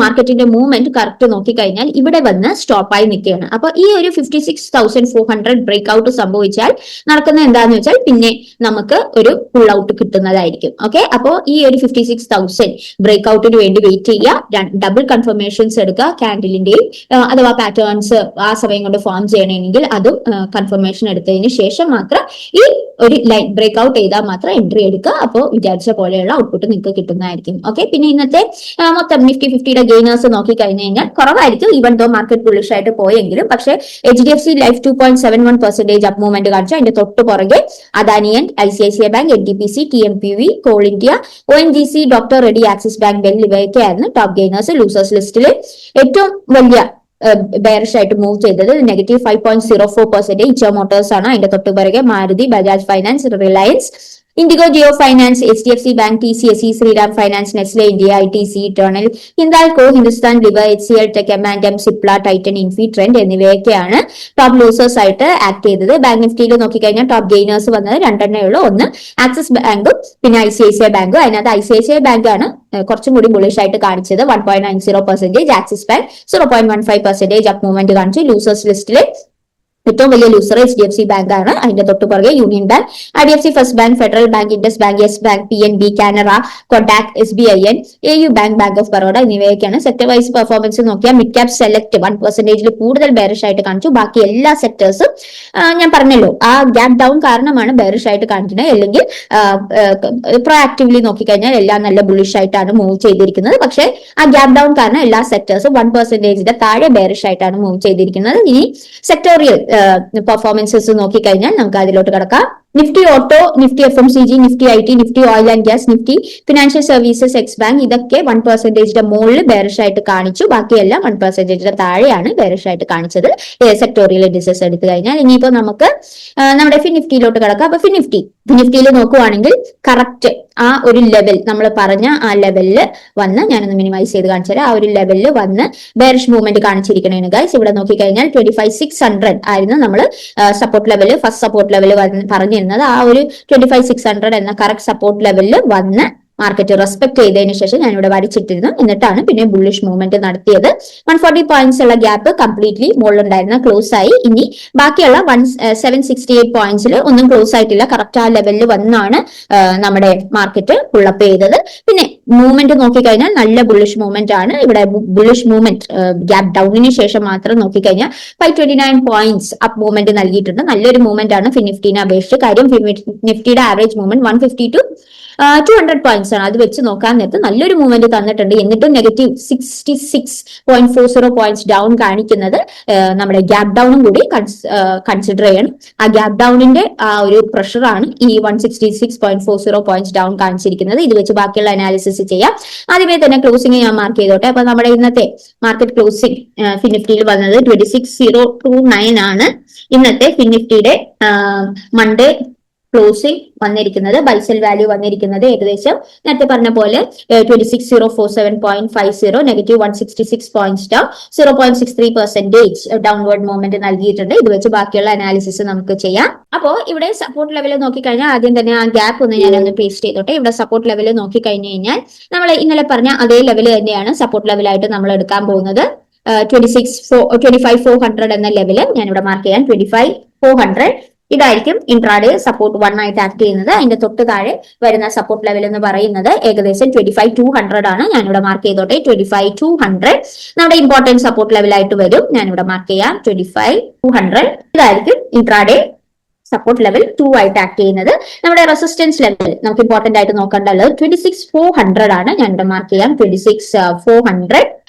മാർക്കറ്റിന്റെ മൂവ്മെന്റ് കറക്റ്റ് നോക്കിക്കഴിഞ്ഞാൽ ഇവിടെ വന്ന് സ്റ്റോപ്പായി നിൽക്കുകയാണ്. അപ്പൊ ഈ ഒരു 56,400 ബ്രേക്ക് ഔട്ട് സംഭവിച്ചാൽ നടക്കുന്ന എന്താന്ന് വെച്ചാൽ പിന്നെ നമുക്ക് ഒരു പുൾ ഔട്ട് കിട്ടുന്നതായിരിക്കും. ഓക്കെ, അപ്പോ ഈ ഒരു 56,000 ബ്രേക്ക് ഔട്ടിന് വേണ്ടി വെയിറ്റ് ചെയ്യുക. ഡബിൾ കൺഫർമേഷൻസ് എടുക്കുക. ക്യാൻഡിലിന്റെയും അഥവാ പാറ്റേൺസ് ആ സമയം കൊണ്ട് ഫോം ചെയ്യണമെങ്കിൽ അതും കൺഫർമേഷൻ എടുത്തതിന് ശേഷം മാത്രം ഈ ഒരു ലൈൻ ബ്രേക്ക് ഔട്ട് ചെയ്താൽ മാത്രം എൻട്രി എടുക്കുക. അപ്പോൾ വിചാരിച്ച പോലെയുള്ള ഔട്ട്പുട്ട് നിങ്ങൾക്ക് കിട്ടുന്നതായിരിക്കും. ഓക്കെ, പിന്നെ ഇന്നത്തെ മൊത്തം നിഫ്റ്റി 50യുടെ ഗെയിനേഴ്സ് നോക്കി കഴിഞ്ഞു കഴിഞ്ഞാൽ കുറവായിരിക്കും, ഈവൻ ദോ മാർക്കറ്റ് ബുള്ളിഷ് ആയിട്ട് പോയെങ്കിലും. പക്ഷേ HDFC ലൈഫ് 2.71% അപ്പ് മൂവ്മെന്റ് കാണിച്ചു. അതിന്റെ തൊട്ട് പുറകെ Adani and ICICI Bank, NTPC, TMPV, Coal India, ONGC, doctor Reddy, Axis Bank, BEL ഇവയൊക്കെയായിരുന്നു ടോപ്പ് ഗെയിനേഴ്സ്. ലൂസേഴ്സ് ലിസ്റ്റിൽ ഏറ്റവും വലിയ ബെയറിഷ് ആയിട്ട് മൂവ് ചെയ്തത് നെഗറ്റീവ് 5.04% ഇച്ചോ മോട്ടോഴ്സ് ആണ്. അതിന്റെ തൊട്ട് പിറകെ Maruti, Bajaj Finance, Reliance, IndiGo, Jio Finance, HDFC Bank, TCSE, Shriram Finance, Nestle India, ITC, Eternal, Hindalco, Hindustan Lever, HCL Tech, M and M, Cipla, Titan, Infy, Trent എന്നിവയൊക്കെയാണ് ടോപ്പ് ലൂസേഴ്സ് ആയിട്ട് ആക്ട് ചെയ്തത്. ബാങ്ക് നിഫ്റ്റിയിൽ നോക്കിക്കഴിഞ്ഞാൽ ടോപ്പ് ഗെയിനേഴ്സ് വന്നത് രണ്ടെണ്ണേ ഉള്ളൂ. ഒന്ന് ആക്സിസ് ബാങ്കും പിന്നെ ICICI ബാങ്കും. അതിനകത്ത് ICICI ബാങ്ക് ആണ് കുറച്ചും കൂടി ബുള്ളിഷ് ആയിട്ട് കാണിച്ചത്. 1.90%. ആക്സിസ് ബാങ്ക് 0.15% അപ്പ് മൂവ്മെന്റ് കാണിച്ചു. ലൂസേഴ്സ് ലിസ്റ്റിൽ ഏറ്റവും വലിയ ലൂസർ HDFC ബാങ്ക് ആണ്. അതിന്റെ തൊട്ട് പുറകെ union bank, IDFC first bank, federal bank, Indus bank, yes bank, PNB, Canara, Kotak, SBIN, AU bank, bank of Baroda എന്നിവയൊക്കെയാണ്. സെക്ടർ വൈസ് പെർഫോമൻസ് നോക്കിയാൽ മിഡ് ക്യാപ് സെലക്ട് 1% കൂടുതൽ ബെയറിഷ് ആയിട്ട് കാണിച്ചു. ബാക്കി എല്ലാ സെക്ടേഴ്സും ഞാൻ പറഞ്ഞല്ലോ ആ ഗ്യാപ് ഡൗൺ കാരണമാണ് ബെയറിഷ് ആയിട്ട് കാണിക്കുന്നത്. അല്ലെങ്കിൽ പ്രൊആക്റ്റീവ്ലി നോക്കിക്കഴിഞ്ഞാൽ എല്ലാം നല്ല ബുള്ളിഷ് ആയിട്ടാണ് മൂവ് ചെയ്തിരിക്കുന്നത്. പക്ഷേ ആ ഗ്യാപ് ഡൗൺ കാരണം എല്ലാ സെക്ടേഴ്സും 1% താഴെ ബെയറിഷ് ആയിട്ടാണ് മൂവ് ചെയ്തിരിക്കുന്നത്. ഇനി സെക്ടോറിയൽ പെർഫോമൻസസ് നോക്കിക്കഴിഞ്ഞാൽ നമുക്ക് അതിലോട്ട് കിടക്കാം. Nifty auto, Nifty FMCG, Nifty IT, Nifty oil and gas, Nifty financial services, X bank ഇതൊക്കെ 1%ന്റെ മുകളിൽ ബെയറിഷ് ആയിട്ട് കാണിച്ചു. ബാക്കിയെല്ലാം 1%ന്റെ താഴെയാണ് ബെയറിഷ് ആയിട്ട് കാണിച്ചത് സെക്ടോറിയൽ ഇൻഡിസസ് എടുത്തു കഴിഞ്ഞാൽ. ഇനിയിപ്പോ നമുക്ക് നമ്മുടെ ഫിനിഫ്റ്റിയിലോട്ട് കിടക്കാം. അപ്പൊ ഫിനിഫ്റ്റിയിൽ നോക്കുവാണെങ്കിൽ കറക്റ്റ് ആ ഒരു ലെവൽ നമ്മൾ പറഞ്ഞ ആ ലെവലിൽ വന്ന് ഞാനൊന്ന് മിനിമൈസ് ചെയ്ത് കാണിച്ചു തരാം. ആ ഒരു ലെവലിൽ വന്ന് ബെയറിഷ് മൂവ്മെന്റ് കാണിച്ചിരിക്കണേന് ഗൈസ്. ഇവിടെ നോക്കിക്കഴിഞ്ഞാൽ 25,600 ആയിരുന്നു നമ്മൾ support level, first support level പറഞ്ഞിരുന്നത്. ആ ഒരു 25,600 എന്ന കറക്റ്റ് സപ്പോർട്ട് ലെവലിൽ വന്ന് മാർക്കറ്റ് റെസ്പെക്ട് ചെയ്തതിനു ശേഷം ഞാനിവിടെ വരച്ചിട്ടിരുന്നു. എന്നിട്ടാണ് പിന്നെ ബുള്ളിഷ് മൂവ്മെന്റ് നടത്തിയത്. 140 പോയിന്റ്സ് ഉള്ള ഗ്യാപ്പ് കംപ്ലീറ്റ്ലി മുകളിലുണ്ടായിരുന്ന ക്ലോസ് ആയി. ഇനി ബാക്കിയുള്ള 768 പോയിന്റ്സിൽ ഒന്നും ക്ലോസ് ആയിട്ടില്ല. കറക്റ്റ് ആ ലെവലിൽ വന്നാണ് നമ്മുടെ മാർക്കറ്റ് പുള്ളപ്പ് ചെയ്തത്. പിന്നെ മൂവ്മെന്റ് നോക്കിക്കഴിഞ്ഞാൽ നല്ല ബുള്ളിഷ് മൂവ്മെന്റ് ആണ്. ഇവിടെ ബുള്ളിഷ് മൂവ്മെന്റ് ഗ്യാപ് ഡൌണിന് ശേഷം മാത്രം നോക്കിക്കഴിഞ്ഞാൽ 529 പോയിന്റ്സ് അപ്പ് മൂവ്മെന്റ് നൽകിയിട്ടുണ്ട്. നല്ലൊരു മൂവ്മെന്റ് ആണ് നിഫ്റ്റിനെ അപേക്ഷിച്ച്. കാര്യം നിഫ്റ്റിയുടെ ആവറേജ് മൂവ്മെന്റ് 150 to 200 പോയിന്റ്സ് ആണ്. അത് വെച്ച് നോക്കാൻ നേരത്ത് നല്ലൊരു മൂവ്മെന്റ് തന്നിട്ടുണ്ട്. എന്നിട്ടും നെഗറ്റീവ് 66.40 പോയിന്റ്സ് ഡൗൺ കാണിക്കുന്നത് നമ്മുടെ ഗ്യാപ് ഡൗണും കൂടി കൺസിഡർ ചെയ്യണം. ആ ഗ്യാപ് ഡൗണിന്റെ ആ ഒരു പ്രഷറാണ് ഈ 166.40 പോയിന്റ്സ് ഡൗൺ കാണിച്ചിരിക്കുന്നത്. ഇത് വെച്ച് ബാക്കിയുള്ള അനാലിസിസ് ചെയ്യാം. ആദ്യമേ തന്നെ ക്ലോസിംഗ് ഞാൻ മാർക്ക് ചെയ്തോട്ടെ. അപ്പൊ നമ്മുടെ ഇന്നത്തെ മാർക്കറ്റ് ക്ലോസിംഗ് ഫിനിഫ്റ്റിയിൽ വന്നത് 26,029 ആണ്. ഇന്നത്തെ ഫിനിഫ്റ്റിയുടെ മൺഡേ ക്ലോസിംഗ് വന്നിരിക്കുന്നത്. ബൈസെൽ വാല്യൂ വന്നിരിക്കുന്നത് ഏകദേശം നേരത്തെ പറഞ്ഞ പോലെ 26,047.50, negative 166 points down, 0.63% downward movement നൽകിയിട്ടുണ്ട്. ഇത് വെച്ച് ബാക്കിയുള്ള അനാലിസിസ് നമുക്ക് ചെയ്യാം. അപ്പോ ഇവിടെ സപ്പോർട്ട് ലെവൽ നോക്കിക്കഴിഞ്ഞാൽ ആദ്യം തന്നെ ആ ഗ്യാപ്പ് ഒന്ന് ഞാനൊന്ന് പേസ്റ്റ് ചെയ്തോട്ടെ. ഇവിടെ സപ്പോർട്ട് ലെവൽ നോക്കിക്കഴിഞ്ഞു കഴിഞ്ഞാൽ നമ്മൾ ഇന്നലെ പറഞ്ഞ അതേ ലെവൽ തന്നെയാണ് സപ്പോർട്ട് ലെവലായിട്ട് നമ്മൾ എടുക്കാൻ പോകുന്നത്. 25,400 എന്ന ലെവല് ഞാനിവിടെ മാർക്ക് ചെയ്യാൻ. 25,400 ഇതായിരിക്കും ഇൻട്രാഡേ സപ്പോർട്ട് 1 ആയിട്ട് ആക്ട് ചെയ്യുന്നത്. അതിന്റെ തൊട്ട് താഴെ വരുന്ന സപ്പോർട്ട് ലെവൽ എന്ന് പറയുന്നത് ഏകദേശം 25,200 ആണ്. ഞാനിവിടെ മാർക്ക് ചെയ്തോട്ടെ. 25,200 നമ്മുടെ ഇമ്പോർട്ടന്റ് സപ്പോർട്ട് ലെവലായിട്ട് വരും. ഞാനിവിടെ മാർക്ക് ചെയ്യാം. 25,200 ഇതായിരിക്കും ഇൻട്രാഡേ സപ്പോർട്ട് ലെവൽ 2 ആയിട്ട് ആക്ട് ചെയ്യുന്നത്. നമ്മുടെ റെസിസ്റ്റൻസ് ലെവൽ നമുക്ക് ഇമ്പോർട്ടന്റ് ആയിട്ട് നോക്കേണ്ടത് 26,400 ആണ്. ഞാനിവിടെ മാർക്ക് ചെയ്യാം. 26,400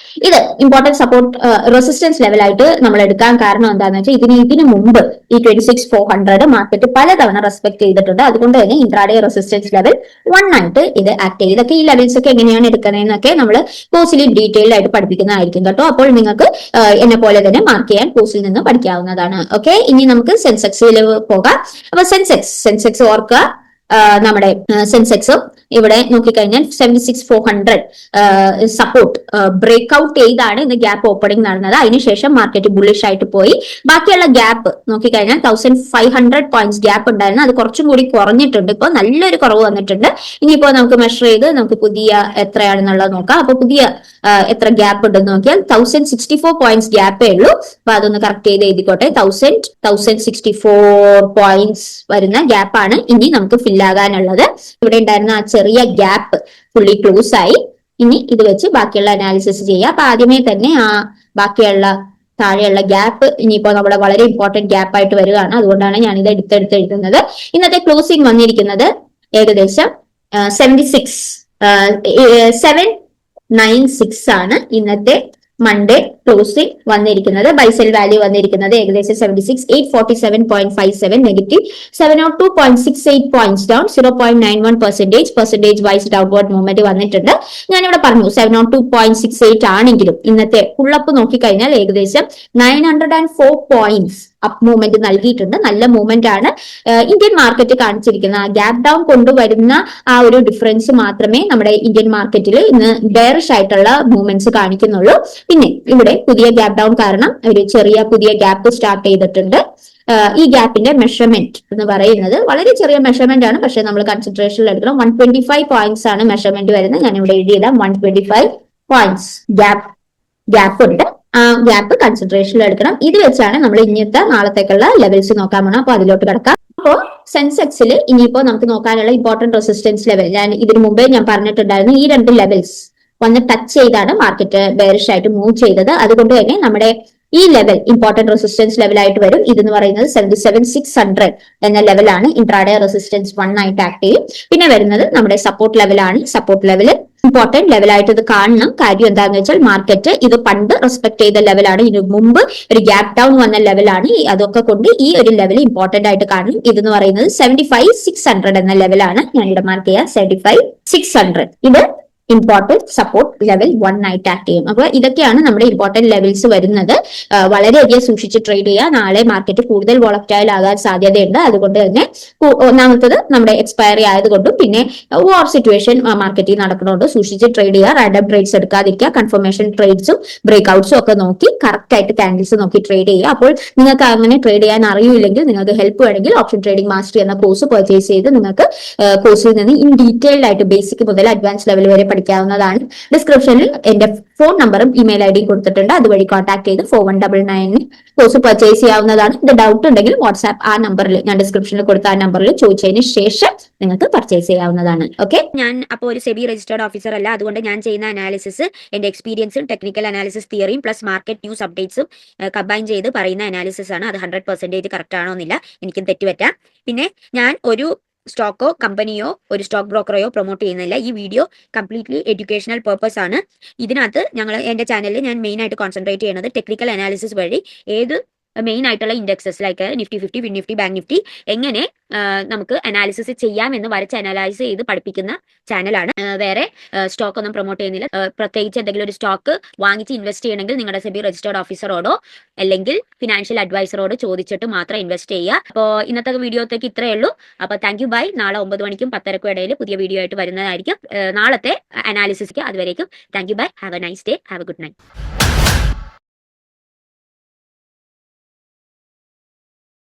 ഇത് ഇമ്പോർട്ടന്റ് സപ്പോർട്ട് റെസിസ്റ്റൻസ് ലെവലായിട്ട് നമ്മൾ എടുക്കാൻ കാരണം എന്താണെന്ന് വെച്ചാൽ ഇതിന് മുമ്പ് ഈ 26,400 മാർക്കറ്റ് പലതവണ റെസ്പെക്ട് ചെയ്തിട്ടുണ്ട്. അതുകൊണ്ട് തന്നെ ഇൻട്രാഡേ റെസിസ്റ്റൻസ് ലെവൽ 1 ആയിട്ട് ഇത് ആക്ട് ചെയ്ത്. ഇതൊക്കെ ഈ ലെവൽസ് ഒക്കെ എങ്ങനെയാണ് എടുക്കുന്നതെന്നൊക്കെ നമ്മൾ കോഴ്സിൽ ഡീറ്റെയിൽ ആയിട്ട് പഠിപ്പിക്കുന്നതായിരിക്കും കേട്ടോ. അപ്പോൾ നിങ്ങൾക്ക് എന്നെ പോലെ തന്നെ മാർക്ക് ചെയ്യാൻ കോഴ്സിൽ നിന്ന് പഠിക്കാവുന്നതാണ്. ഓക്കെ, ഇനി നമുക്ക് സെൻസെക്സിൽ പോകാം. അപ്പൊ സെൻസെക്സ് ഓർക്കുക. നമ്മുടെ സെൻസെക്സും ഇവിടെ നോക്കിക്കഴിഞ്ഞാൽ 76,400 സപ്പോർട്ട് ബ്രേക്ക് ഔട്ട് ചെയ്താണ് ഇന്ന് ഗ്യാപ്പ് ഓപ്പണിംഗ് നടന്നത്. അതിനുശേഷം മാർക്കറ്റ് ബുള്ളിഷ് ആയിട്ട് പോയി. ബാക്കിയുള്ള ഗ്യാപ്പ് നോക്കിക്കഴിഞ്ഞാൽ 1,500 പോയിന്റ്സ് ഗ്യാപ്പ് ഉണ്ടായിരുന്നു. അത് കുറച്ചും കൂടി കുറഞ്ഞിട്ടുണ്ട്. ഇപ്പൊ നല്ലൊരു കുറവ് വന്നിട്ടുണ്ട്. ഇനിയിപ്പോ നമുക്ക് മെഷർ ചെയ്ത് നമുക്ക് പുതിയ എത്രയാണെന്നുള്ളത് നോക്കാം. അപ്പൊ പുതിയ എത്ര ഗ്യാപ്പ് ഉണ്ടെന്ന് നോക്കിയാൽ 1,064 പോയിന്റ്സ് ഗ്യാപ്പേ ഉള്ളൂ. അപ്പൊ അതൊന്ന് കറക്റ്റ് ചെയ്ത് എഴുതിക്കോട്ടെ. 1,064 പോയിന്റ്സ് വരുന്ന ഗ്യാപ്പാണ് ഇനി നമുക്ക് ഫില്ലാകാനുള്ളത്. ഇവിടെ ഉണ്ടായിരുന്ന ആ ചെറിയ ഗ്യാപ്പ് ഫുള്ളി ക്ലോസ് ആയി. ഇനി ഇത് വെച്ച് ബാക്കിയുള്ള അനാലിസിസ് ചെയ്യാം. അപ്പൊ ആദ്യമേ തന്നെ ആ ബാക്കിയുള്ള താഴെയുള്ള ഗ്യാപ്പ് ഇനിയിപ്പോ നമ്മുടെ വളരെ ഇമ്പോർട്ടന്റ് ഗ്യാപ്പ് ആയിട്ട് വരികയാണ്. അതുകൊണ്ടാണ് ഞാൻ ഇത് എടുത്തെടുത്ത് എഴുതുന്നത്. ഇന്നത്തെ ക്ലോസിംഗ് വന്നിരിക്കുന്നത് ഏകദേശം 796 ആണ് ഇന്നത്തെ മൺഡേ ക്ലോസിംഗ് വന്നിരിക്കുന്നത്. ബൈസെൽ വാല്യൂ വന്നിരിക്കുന്നത് ഏകദേശം 76,847.57, negative 702.68 points down, 0.91% wise downward movement വന്നിട്ടുണ്ട്. ഞാനിവിടെ പറഞ്ഞു 702.68 ആണെങ്കിലും ഇന്നത്തെ പുള്ളപ്പ് നോക്കിക്കഴിഞ്ഞാൽ ഏകദേശം 904 പോയിന്റ്സ് അപ്പ് മൂവ്മെന്റ് നൽകിയിട്ടുണ്ട്. നല്ല മൂവ്മെന്റ് ആണ് ഇന്ത്യൻ മാർക്കറ്റ് കാണിച്ചിരിക്കുന്നത്. ആ ഗ്യാപ് ഡൗൺ കൊണ്ടുവരുന്ന ആ ഒരു ഡിഫറൻസ് മാത്രമേ നമ്മുടെ ഇന്ത്യൻ മാർക്കറ്റിൽ ഇന്ന് ബെയറിഷ് ആയിട്ടുള്ള മൂവ്മെന്റ്സ് കാണിക്കുന്നുള്ളൂ. പിന്നെ ഇവിടെ പുതിയ ഗ്യാപ് ഡൗൺ കാരണം ഒരു ചെറിയ പുതിയ ഗ്യാപ്പ് സ്റ്റാർട്ട് ചെയ്തിട്ടുണ്ട്. ഈ ഗ്യാപ്പിന്റെ മെഷർമെന്റ് എന്ന് പറയുന്നത് വളരെ ചെറിയ മെഷർമെന്റ് ആണ്. പക്ഷെ നമ്മൾ കൺസിഡറേഷനിൽ എടുക്കണം. 125 പോയിന്റ്സ് ആണ് മെഷർമെന്റ് വരുന്നത്. ഞാൻ ഇവിടെ എഴുതിയിടാം. 125 പോയിന്റ്സ് ഗ്യാപ്പ് ഉണ്ട്. ആ ഗ്യാപ്പ് കൺസിഡറേഷനിൽ എടുക്കണം. ഇത് വെച്ചാണ് നമ്മൾ ഇന്നത്തെ നാളത്തേക്കുള്ള ലെവൽസ് നോക്കാൻ പോകണം. അപ്പൊ അതിലോട്ട് കിടക്കാം. അപ്പോ സെൻസെക്സിൽ ഇനിയിപ്പോ നമുക്ക് നോക്കാനുള്ള ഇമ്പോർട്ടന്റ് റെസിസ്റ്റൻസ് ലെവൽ ഞാൻ ഇതിനു മുമ്പേ ഞാൻ പറഞ്ഞിട്ടുണ്ടായിരുന്നു. ഈ രണ്ട് ലെവൽസ് വന്ന് ടച്ച് ചെയ്താണ് മാർക്കറ്റ് ബെയറിഷ് ആയിട്ട് മൂവ് ചെയ്തത്. അതുകൊണ്ട് തന്നെ നമ്മുടെ ഈ ലെവൽ ഇമ്പോർട്ടന്റ് റെസിസ്റ്റൻസ് ലെവലായിട്ട് വരും. ഇതെന്ന് പറയുന്നത് 77,600 എന്ന ലെവലാണ്. ഇൻട്രാഡേ റെസിസ്റ്റൻസ് 1 ആയിട്ട് ആക്ട് ചെയ്യും. പിന്നെ വരുന്നത് നമ്മുടെ സപ്പോർട്ട് ലെവലാണ്. സപ്പോർട്ട് ലെവൽ ഇമ്പോർട്ടന്റ് ലെവലായിട്ട് ഇത് കാണണം. കാര്യം എന്താണെന്ന് വെച്ചാൽ മാർക്കറ്റ് ഇത് പണ്ട് റെസ്പെക്ട് ചെയ്ത ലെവലാണ്. ഇതിനു മുമ്പ് ഒരു ഗ്യാപ് ഡൗൺ വന്ന ലെവലാണ്. അതൊക്കെ കൊണ്ട് ഈ ഒരു ലെവൽ ഇമ്പോർട്ടന്റ് ആയിട്ട് കാണണം. ഇതെന്ന് പറയുന്നത് 75,600 എന്ന ലെവലാണ്. ഞാനിവിടെ മാർക്ക് ചെയ്യാം. 75,600 ഇത് ഇമ്പോർട്ടൻറ്റ് സപ്പോർട്ട് ലെവൽ 1 ആയിട്ട് ആക്ട് ചെയ്യും. അപ്പോൾ ഇതൊക്കെയാണ് നമ്മുടെ ഇമ്പോർട്ടന്റ് ലെവൽസ് വരുന്നത്. വളരെയധികം സൂക്ഷിച്ച് ട്രേഡ് ചെയ്യുക. നാളെ മാർക്കറ്റ് കൂടുതൽ വോളറ്റൈൽ ആകാൻ സാധ്യതയുണ്ട്. അതുകൊണ്ട് തന്നെ ഒന്നാമത്തത് നമ്മുടെ എക്സ്പയറി ആയതുകൊണ്ടും പിന്നെ വാർ സിറ്റുവേഷൻ മാർക്കറ്റിൽ നടക്കുന്നതുകൊണ്ട് സൂക്ഷിച്ച് ട്രേഡ് ചെയ്യുക. റാൻഡം ട്രേഡ്സ് എടുക്കാതിരിക്കുക. കൺഫർമേഷൻ ട്രേഡ്സും ബ്രേക്ക്ഔട്ട്സും ഒക്കെ നോക്കി കറക്റ്റ് ആയിട്ട് കാൻഡിൽസ് നോക്കി ട്രേഡ് ചെയ്യുക. അപ്പോൾ നിങ്ങൾക്ക് അങ്ങനെ ട്രേഡ് ചെയ്യാൻ അറിയില്ലെങ്കിൽ നിങ്ങൾക്ക് ഹെൽപ്പ് വേണമെങ്കിൽ ഓപ്ഷൻ ട്രേഡിംഗ് മാസ്റ്റർ എന്ന കോഴ്സ് പർച്ചേസ് ചെയ്ത് നിങ്ങൾക്ക് കോഴ്സിൽ നിന്ന് ഇൻ ഡീറ്റെയിൽഡ് ആയിട്ട് ബേസിക് മുതൽ അഡ്വാൻസ് ലെവൽ വരെ പഠിക്കാവുന്നതാണ്. ഡിസ്ക്രിപ്ഷനിൽ എന്റെ ഫോൺ നമ്പറും ഇമെയിൽ ഐ ഡിയും കൊടുത്തിട്ടുണ്ട്. അതുവഴി കോൺടാക്ട് ചെയ്ത് 4199 കോഴ്സ് പർച്ചേസ് ചെയ്യാവുന്നതാണ്. ഇത് ഡൗട്ട് ഉണ്ടെങ്കിൽ വാട്സ്ആപ്പ് ആ നമ്പറിൽ ഞാൻ ഡിസ്ക്രിപ്ഷനിൽ കൊടുത്ത ആ നമ്പറിൽ ചോദിച്ചതിന് ശേഷം നിങ്ങൾക്ക് പർച്ചേസ് ചെയ്യാവുന്നതാണ്. ഓക്കെ, ഞാൻ അപ്പോൾ ഒരു സെബി രജിസ്റ്റേർഡ് ഓഫീസർ അല്ല. അതുകൊണ്ട് ഞാൻ ചെയ്യുന്ന അനാലിസിസ് എന്റെ എക്സ്പീരിയൻസും ടെക്നിക്കൽ അനാലിസിസ് തിയറിയും പ്ലസ് മാർക്കറ്റ് ന്യൂസ് അപ്ഡേറ്റ്സും കമ്പൈൻ ചെയ്ത് പറയുന്ന അനാലിസിസ് ആണ്. അത് 100% കറക്റ്റ് ആണോ എന്നില്ല, എനിക്കും തെറ്റുപറ്റാം. പിന്നെ ഞാൻ ഒരു സ്റ്റോക്കോ കമ്പനിയോ ഒരു സ്റ്റോക്ക് ബ്രോക്കറെയോ പ്രൊമോട്ട് ചെയ്യുന്നില്ല. ഈ വീഡിയോ കംപ്ലീറ്റ്ലി എഡ്യൂക്കേഷണൽ പർപ്പസ് ആണ്. ഇതിനകത്ത് എന്റെ ചാനലിൽ ഞാൻ മെയിൻ ആയിട്ട് കോൺസെൻട്രേറ്റ് ചെയ്യുന്നത് ടെക്നിക്കൽ അനാലിസിസ് വഴി ഏത് മെയിൻ ആയിട്ടുള്ള indexes like Nifty 50, fin Nifty, bank Nifty എങ്ങനെ നമുക്ക് അനാലിസിസ് ചെയ്യാമെന്ന് വരച്ച് അനലൈസ് ചെയ്ത് പഠിപ്പിക്കുന്ന ചാനലാണ്. വേറെ സ്റ്റോക്ക് ഒന്നും പ്രൊമോട്ട് ചെയ്യുന്നില്ല. പ്രത്യേകിച്ച് എന്തെങ്കിലും ഒരു സ്റ്റോക്ക് വാങ്ങിച്ച് ഇൻവെസ്റ്റ് ചെയ്യണമെങ്കിൽ നിങ്ങളുടെ സെബി രജിസ്റ്റേർഡ് ഓഫീസറോടോ അല്ലെങ്കിൽ ഫിനാൻഷ്യൽ അഡ്വൈസറോട് ചോദിച്ചിട്ട് മാത്രം ഇൻവെസ്റ്റ് ചെയ്യുക. അപ്പോൾ ഇന്നത്തെ വീഡിയോത്തേക്ക് ഇത്രയേ ഉള്ളൂ. അപ്പോൾ താങ്ക് യു, ബൈ. നാളെ 9 മണിക്കും 10:30ക്കും ഇടയിൽ പുതിയ വീഡിയോ ആയിട്ട് വരുന്നതായിരിക്കും. നാളത്തെ അനാലിസിസ്ക്ക് അതുവരേക്കും thank you, bye. Have a nice day, have a good night.